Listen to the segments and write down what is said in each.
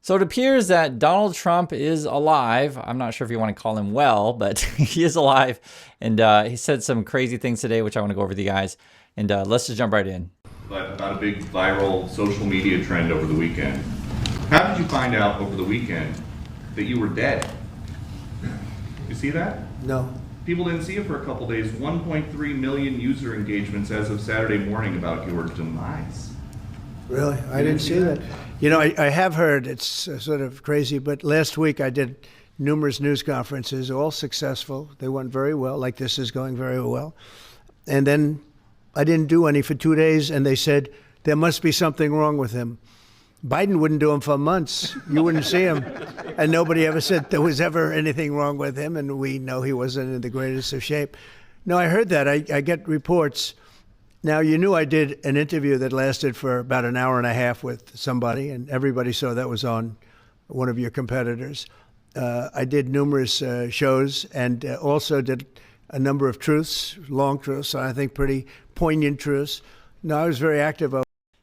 So it appears that Donald Trump is alive. I'm not sure if you want to call him well, but he is alive. And he said some crazy things today, which I want to go over with you guys. And let's just jump right in. But about a big viral social media trend over the weekend. How did you find out over the weekend that you were dead? You see that? No. People didn't see it for a couple days. 1.3 million user engagements as of Saturday morning about your demise. Really? I didn't see that. You know, I have heard it's sort of crazy, but last week I did numerous news conferences, all successful. They went very well, like this is going very well. And then I didn't do any for 2 days, and they said there must be something wrong with him. Biden wouldn't do them for months. You wouldn't see him. And nobody ever said there was ever anything wrong with him, and we know he wasn't in the greatest of shape. No, I heard that. I get reports. Now, you knew I did an interview that lasted for about an hour and a half with somebody, and everybody saw that was on one of your competitors. I did numerous shows and also did a number of truths, long truths, I think pretty poignant truths. No, I was very active.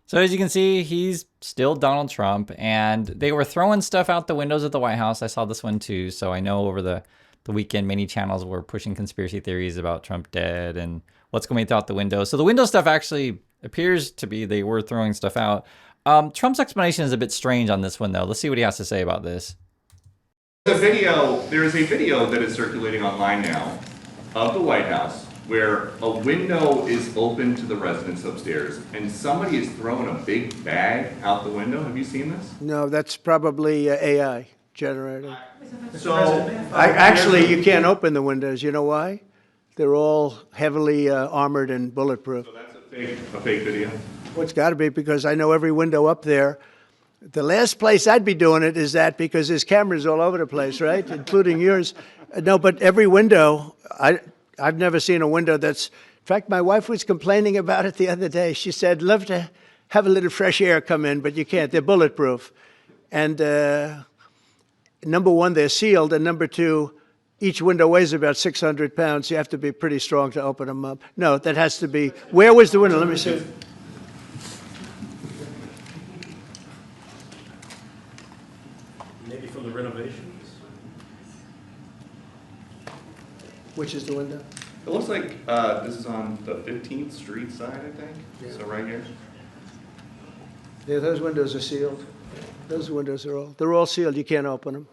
So as you can see, he's still Donald Trump, and they were throwing stuff out the windows at the White House. I saw this one too. So I know over the weekend, many channels were pushing conspiracy theories about Trump dead and what's going out the window. So the window stuff actually appears to be they were throwing stuff out. Trump's explanation is a bit strange on this one, though. Let's see what he has to say about this. There is a video that is circulating online now of the White House where a window is open to the residence upstairs and somebody is throwing a big bag out the window. Have you seen this? No, that's probably AI generated. So Actually, you can't open the windows. You know why? They're all heavily armored and bulletproof. So that's a fake video? Well, it's got to be, because I know every window up there. The last place I'd be doing it is that, because there's cameras all over the place, right? Including yours. No, but every window, I've never seen a window that's, in fact, my wife was complaining about it the other day. She said, love to have a little fresh air come in, but you can't. They're bulletproof. And number one, they're sealed. And number two, each window weighs about 600 pounds. You have to be pretty strong to open them up. No, that has to be. Where was the window? Let me see. Maybe from the renovations. Which is the window? It looks like this is on the 15th Street side, I think. Yeah. So right here. Yeah, those windows are sealed. Those windows they're all sealed. You can't open them.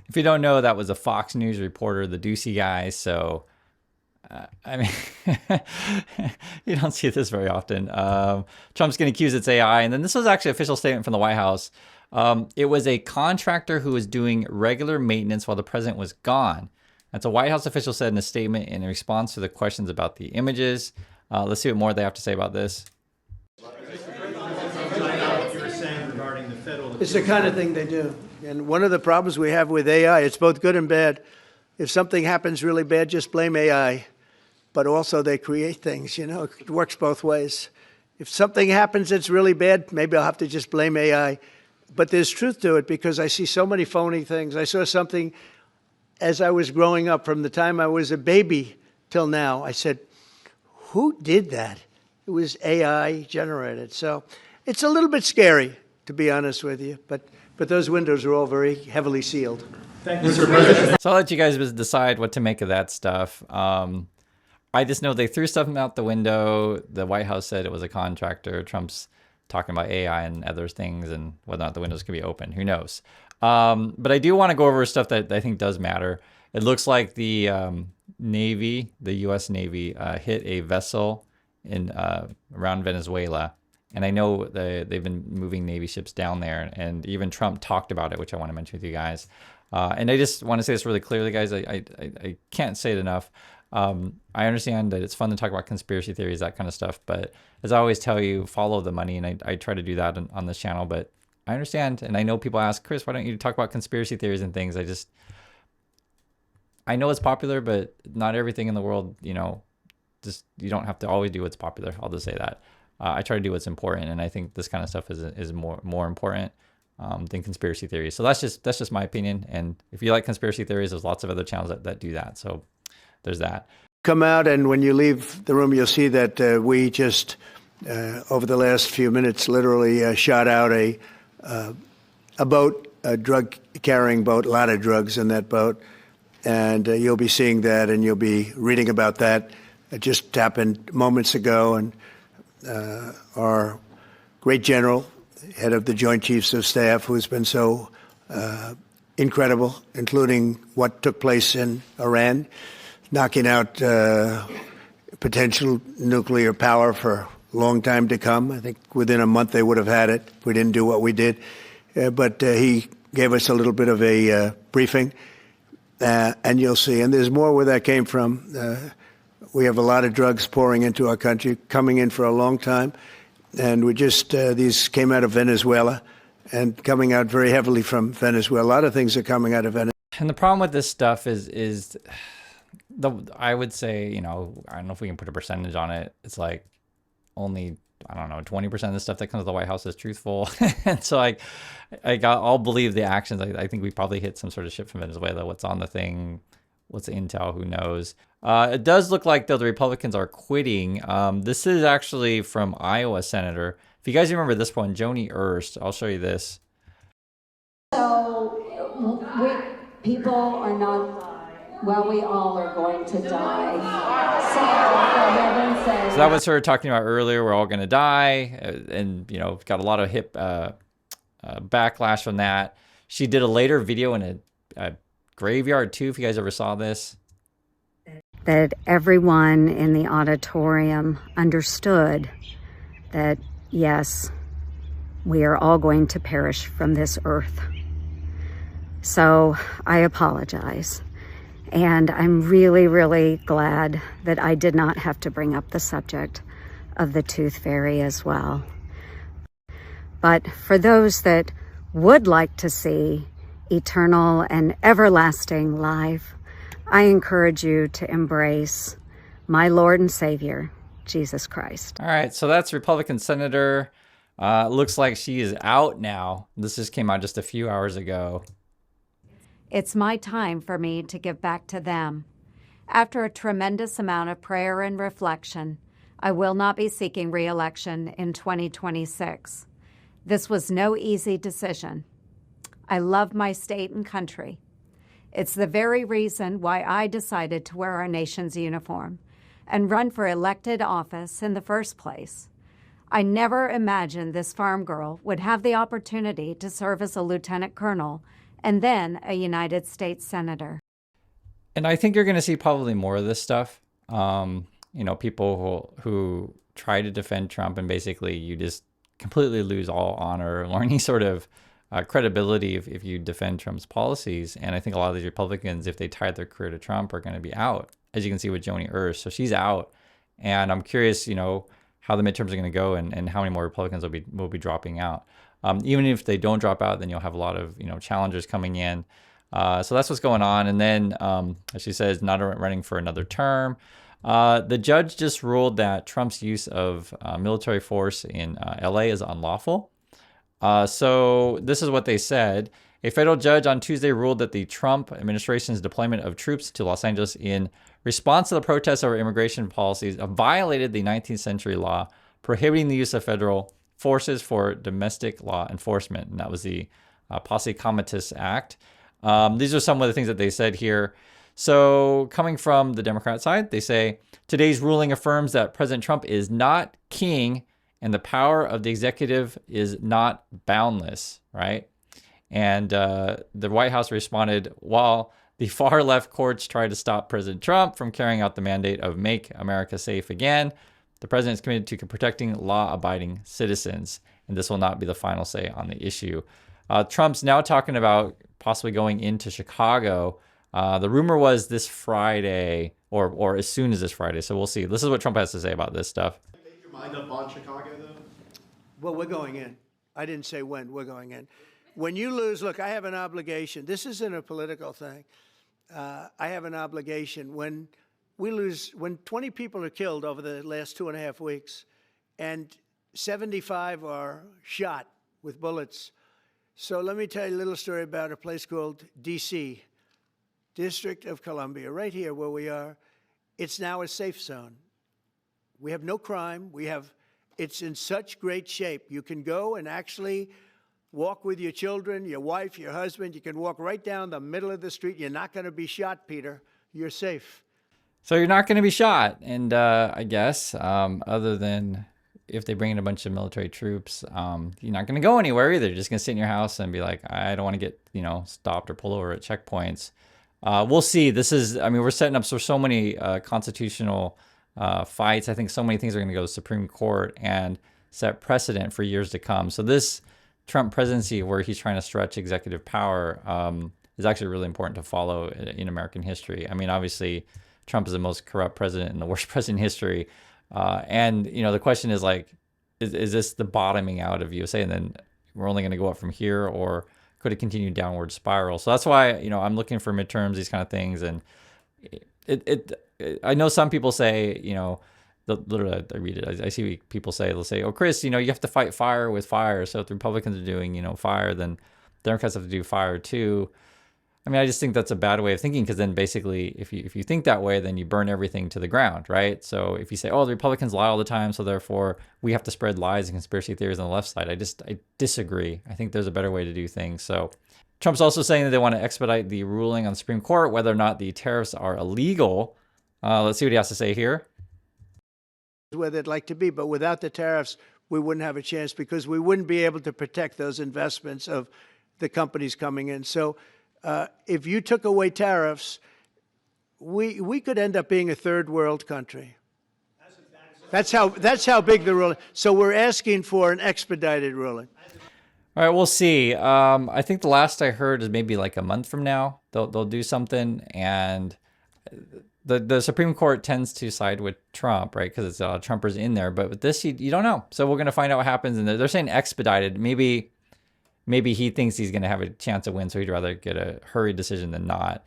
If you don't know, that was a Fox News reporter, the Doocy guy. So, I mean, you don't see this very often. Trump's going to accuse it's AI. And then this was actually an official statement from the White House. It was a contractor who was doing regular maintenance while the president was gone. That's a White House official said in a statement in response to the questions about the images. Let's see what more they have to say about this. It's the kind of thing they do. And one of the problems we have with AI, it's both good and bad. If something happens really bad, just blame AI. But also they create things, you know, it works both ways. If something happens that's really bad, maybe I'll have to just blame AI. But there's truth to it, because I see so many phony things. I saw something as I was growing up, from the time I was a baby till now. I said, who did that? It was AI generated. So it's a little bit scary, to be honest with you. But those windows are all very heavily sealed. Thank you, Mr. President. So I'll let you guys decide what to make of that stuff. I just know they threw stuff out the window. The White House said it was a contractor. Trump's talking about AI and other things and whether or not the windows can be open. Who knows? But I do want to go over stuff that I think does matter. It looks like the Navy, the U.S. Navy, hit a vessel in around Venezuela. And I know they've been moving Navy ships down there. And even Trump talked about it, which I want to mention with you guys. And I just want to say this really clearly, guys. I can't say it enough. I understand that it's fun to talk about conspiracy theories, that kind of stuff. But as I always tell you, follow the money. And I try to do that on this channel. But I understand. And I know people ask, Chris, why don't you talk about conspiracy theories and things? I know it's popular, but not everything in the world, you know, just you don't have to always do what's popular. I'll just say that. I try to do what's important. And I think this kind of stuff is more important than conspiracy theories. So that's just my opinion. And if you like conspiracy theories, there's lots of other channels that do that. So there's that. Come out, and when you leave the room, you'll see that we just, over the last few minutes, literally shot out a a boat, a drug-carrying boat, a lot of drugs in that boat. And you'll be seeing that, and you'll be reading about that. It just happened moments ago, and our great general, head of the Joint Chiefs of Staff, who's been so incredible, including what took place in Iran, knocking out potential nuclear power for a long time to come. I think within a month they would have had it. We didn't do what we did. But he gave us a little bit of a briefing, and you'll see. And there's more where that came from. We have a lot of drugs pouring into our country, coming in for a long time. And we just, these came out of Venezuela and coming out very heavily from Venezuela. A lot of things are coming out of Venezuela. And the problem with this stuff is I would say, I don't know if we can put a percentage on it. It's like only, I don't know, 20% of the stuff that comes to the White House is truthful. And so I'll believe the actions. I think we probably hit some sort of ship from Venezuela. What's on the thing? What's intel? Who knows? It does look like, though, the Republicans are quitting. This is actually from Iowa Senator. If you guys remember this one, Joni Ernst, I'll show you this. So people are not, well, we all are going to die. So that was her talking about earlier. We're all going to die. And, got a lot of backlash from that. She did a later video in a graveyard, too, if you guys ever saw this. That everyone in the auditorium understood that, yes, we are all going to perish from this earth. So I apologize. And I'm really, really glad that I did not have to bring up the subject of the tooth fairy as well. But for those that would like to see eternal and everlasting life, I encourage you to embrace my Lord and Savior, Jesus Christ. All right, so that's Republican Senator. Looks like she is out now. This just came out just a few hours ago. It's my time for me to give back to them. After a tremendous amount of prayer and reflection, I will not be seeking re-election in 2026. This was no easy decision. I love my state and country. It's the very reason why I decided to wear our nation's uniform and run for elected office in the first place. I never imagined this farm girl would have the opportunity to serve as a lieutenant colonel and then a United States Senator. And I think you're going to see probably more of this stuff. People who try to defend Trump, and basically you just completely lose all honor or any sort of credibility if you defend Trump's policies. And I think a lot of these Republicans, if they tied their career to Trump, are going to be out, as you can see with Joni Ernst. So she's out. And I'm curious, how the midterms are going to go and how many more Republicans will be dropping out. Even if they don't drop out, then you'll have a lot of, challengers coming in. So that's what's going on. And then, as she says, not running for another term. The judge just ruled that Trump's use of military force in LA is unlawful. So this is what they said. A federal judge on Tuesday ruled that the Trump administration's deployment of troops to Los Angeles in response to the protests over immigration policies violated the 19th century law prohibiting the use of federal forces for domestic law enforcement. And that was the Posse Comitatus Act. These are some of the things that they said here. So coming from the Democrat side, they say, today's ruling affirms that President Trump is not king and the power of the executive is not boundless, right? And the White House responded, while the far left courts try to stop President Trump from carrying out the mandate of Make America Safe Again, the president is committed to protecting law-abiding citizens, and this will not be the final say on the issue. Trump's now talking about possibly going into Chicago. The rumor was this Friday, or as soon as this Friday, so we'll see. This is what Trump has to say about this stuff. Make your mind up on Chicago, though? Well, we're going in. I didn't say when. We're going in. When you lose, look, I have an obligation. This isn't a political thing. I have an obligation. When we lose, when 20 people are killed over the last 2.5 weeks, and 75 are shot with bullets. So let me tell you a little story about a place called D.C., District of Columbia, right here where we are. It's now a safe zone. We have no crime. It's in such great shape. You can go and actually walk with your children, your wife, your husband. You can walk right down the middle of the street. You're not going to be shot, Peter. You're safe. So you're not going to be shot. And I guess other than if they bring in a bunch of military troops, you're not going to go anywhere either. You're just going to sit in your house and be like, I don't want to get, stopped or pulled over at checkpoints. We'll see. We're setting up so many constitutional fights. I think so many things are going to go to the Supreme Court and set precedent for years to come. So this Trump presidency, where he's trying to stretch executive power, is actually really important to follow in American history. I mean, obviously, Trump is the most corrupt president and the worst president in history. And the question is like, is this the bottoming out of USA? And then we're only going to go up from here, or could it continue downward spiral? So that's why, I'm looking for midterms, these kind of things. And I know some people say, literally I read it. I see people say, they'll say, oh, Chris, you have to fight fire with fire. So if the Republicans are doing, fire, then Democrats have to do fire too. I mean, I just think that's a bad way of thinking, because then basically if you think that way, then you burn everything to the ground, right? So if you say, oh, the Republicans lie all the time, so therefore we have to spread lies and conspiracy theories on the left side, I disagree. I think there's a better way to do things. So Trump's also saying that they want to expedite the ruling on the Supreme Court, whether or not the tariffs are illegal. Let's see what he has to say here. Where they'd like to be, but without the tariffs, we wouldn't have a chance, because we wouldn't be able to protect those investments of the companies coming in. So if you took away tariffs, we could end up being a third world country. That's how big the ruling. So we're asking for an expedited ruling. All right, we'll see. I think the last I heard is maybe like a month from now they'll do something, and the Supreme Court tends to side with Trump, right? Because it's Trumpers in there. But with this, you don't know. So we're going to find out what happens. And they're saying expedited. Maybe he thinks he's going to have a chance to win, so he'd rather get a hurried decision than not.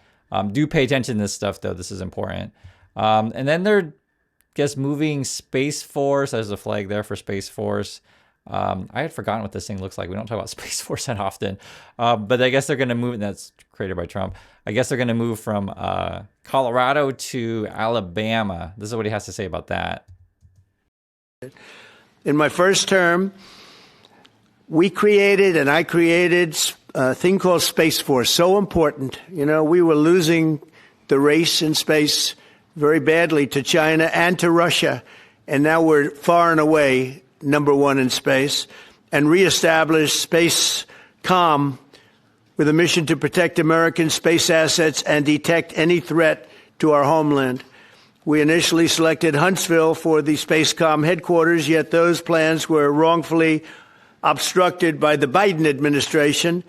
Do pay attention to this stuff, though. This is important. And then they're, moving Space Force. There's a flag there for Space Force. I had forgotten what this thing looks like. We don't talk about Space Force that often. But I guess they're going to move, and that's created by Trump. I guess they're going to move from Colorado to Alabama. This is what he has to say about that. In my first term, I created a thing called Space Force, so important. We were losing the race in space very badly to China and to Russia, and now we're far and away number one in space, and reestablished Space Com with a mission to protect American space assets and detect any threat to our homeland. We initially selected Huntsville for the Spacecom headquarters, yet those plans were wrongfully obstructed by the Biden administration.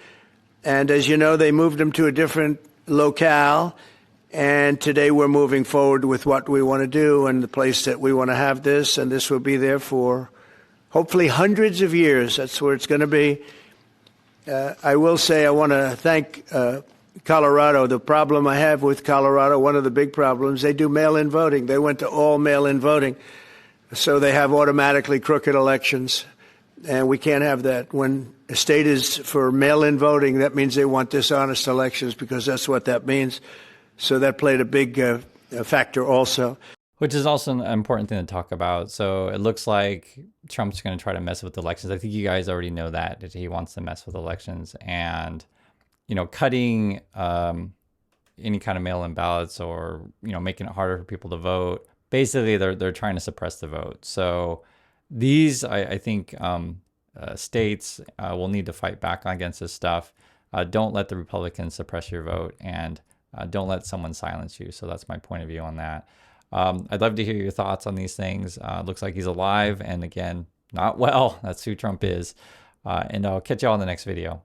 And as you know, they moved them to a different locale. And today we're moving forward with what we want to do and the place that we want to have this. And this will be there for hopefully hundreds of years. That's where it's going to be. I will say I want to thank Colorado. The problem I have with Colorado, one of the big problems, they do mail-in voting. They went to all mail-in voting. So they have automatically crooked elections. And we can't have that. When a state is for mail-in voting, that means they want dishonest elections, because that's what that means. So that played a big factor also. Which is also an important thing to talk about. So it looks like Trump's going to try to mess with elections. I think you guys already know that he wants to mess with elections. And, cutting any kind of mail-in ballots, or, making it harder for people to vote. Basically, they're trying to suppress the vote. So these, I think, states will need to fight back against this stuff. Don't let the Republicans suppress your vote, and don't let someone silence you. So that's my point of view on that. I'd love to hear your thoughts on these things. Looks like he's alive, and again, not well. That's who Trump is. And I'll catch y'all in the next video.